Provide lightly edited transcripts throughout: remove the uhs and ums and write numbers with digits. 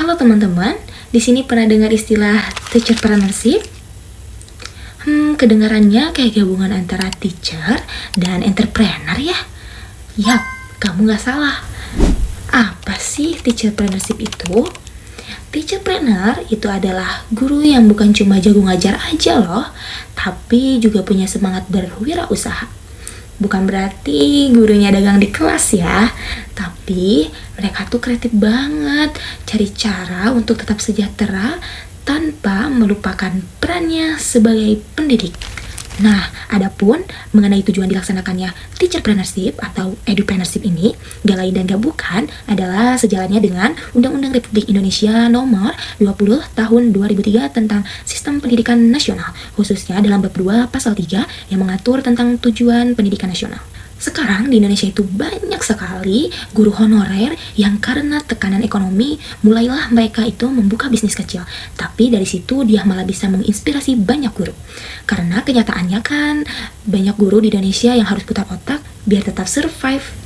Halo teman-teman, di sini pernah dengar istilah teacherpreneurship? Kedengarannya kayak gabungan antara teacher dan entrepreneur ya? Yap, kamu nggak salah. Apa sih teacherpreneurship itu? Teacherpreneur itu adalah guru yang bukan cuma jago ngajar aja loh, tapi juga punya semangat berwirausaha. Bukan berarti gurunya dagang di kelas ya, tapi mereka tuh kreatif banget cari cara untuk tetap sejahtera tanpa melupakan perannya sebagai pendidik. Nah, adapun mengenai tujuan dilaksanakannya teacherpreneurship atau edupreneurship ini, gak lain dan gak bukan adalah sejalannya dengan Undang-Undang Republik Indonesia Nomor 20 Tahun 2003 tentang Sistem Pendidikan Nasional, khususnya dalam bab 2 pasal 3 yang mengatur tentang tujuan pendidikan nasional. Sekarang di Indonesia itu banyak sekali guru honorer yang karena tekanan ekonomi mulailah mereka itu membuka bisnis kecil. Tapi dari situ dia malah bisa menginspirasi banyak guru. Karena kenyataannya kan banyak guru di Indonesia yang harus putar otak biar tetap survive.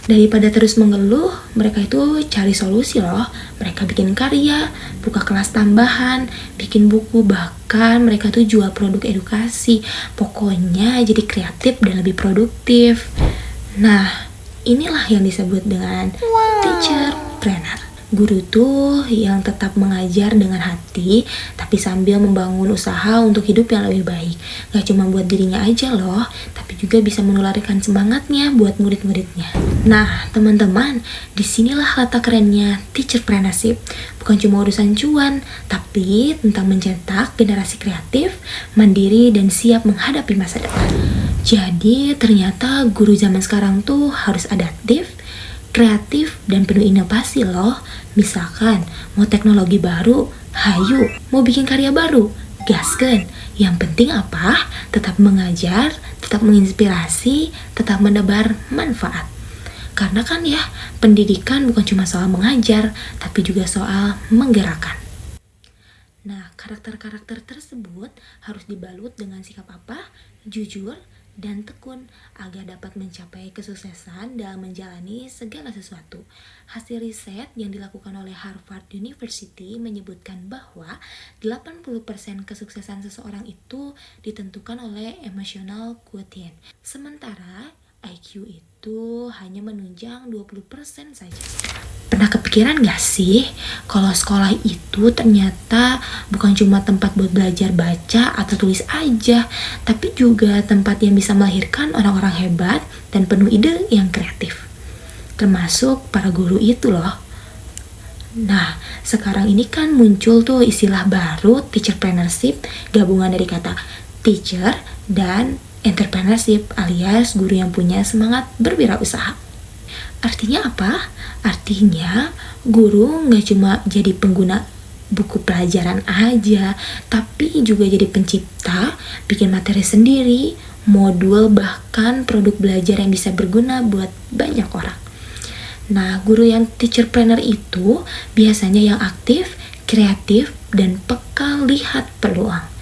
Daripada terus mengeluh, mereka itu cari solusi loh. Mereka bikin karya, buka kelas tambahan, bikin buku, bahkan mereka tuh jual produk edukasi. Pokoknya jadi kreatif dan lebih produktif. Nah, inilah yang disebut dengan teacherpreneur. Guru tuh yang tetap mengajar dengan hati, tapi sambil membangun usaha untuk hidup yang lebih baik. Gak cuma buat dirinya aja loh, tapi juga bisa menularkan semangatnya buat murid-muridnya. Nah, teman-teman, disinilah letak kerennya teacherpreneurship. Bukan cuma urusan cuan, tapi tentang mencetak generasi kreatif, mandiri, dan siap menghadapi masa depan. Jadi, ternyata guru zaman sekarang tuh harus adaptif, kreatif, dan penuh inovasi loh. Misalkan, mau teknologi baru, hayu. Mau bikin karya baru, gaskeun. Yang penting apa? Tetap mengajar, tetap menginspirasi, tetap menebar manfaat. Karena kan ya, pendidikan bukan cuma soal mengajar, tapi juga soal menggerakkan. Nah, karakter-karakter tersebut harus dibalut dengan sikap apa? Jujur dan tekun agar dapat mencapai kesuksesan dalam menjalani segala sesuatu. Hasil riset yang dilakukan oleh Harvard University menyebutkan bahwa 80% kesuksesan seseorang itu ditentukan oleh emotional quotient. Sementara IQ itu hanya menunjang 20% saja. Pernah kepikiran gak sih kalau sekolah itu ternyata bukan cuma tempat buat belajar baca atau tulis aja, tapi juga tempat yang bisa melahirkan orang-orang hebat dan penuh ide yang kreatif. Termasuk para guru itu loh. Nah, sekarang ini kan muncul tuh istilah baru teacherpreneurship, gabungan dari kata teacher dan entrepreneurship alias guru yang punya semangat berwirausaha. Artinya apa? Artinya guru nggak cuma jadi pengguna buku pelajaran aja, tapi juga jadi pencipta, bikin materi sendiri, modul, bahkan produk belajar yang bisa berguna buat banyak orang. Nah, guru yang teacherpreneur itu biasanya yang aktif, kreatif, dan peka lihat peluang.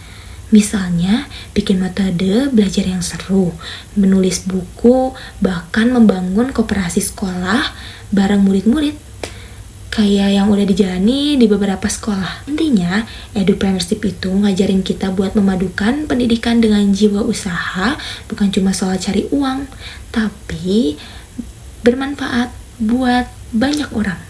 Misalnya, bikin metode belajar yang seru, menulis buku, bahkan membangun koperasi sekolah bareng murid-murid. Kayak yang udah dijalani di beberapa sekolah. Intinya, edupreneurship itu ngajarin kita buat memadukan pendidikan dengan jiwa usaha, bukan cuma soal cari uang, tapi bermanfaat buat banyak orang.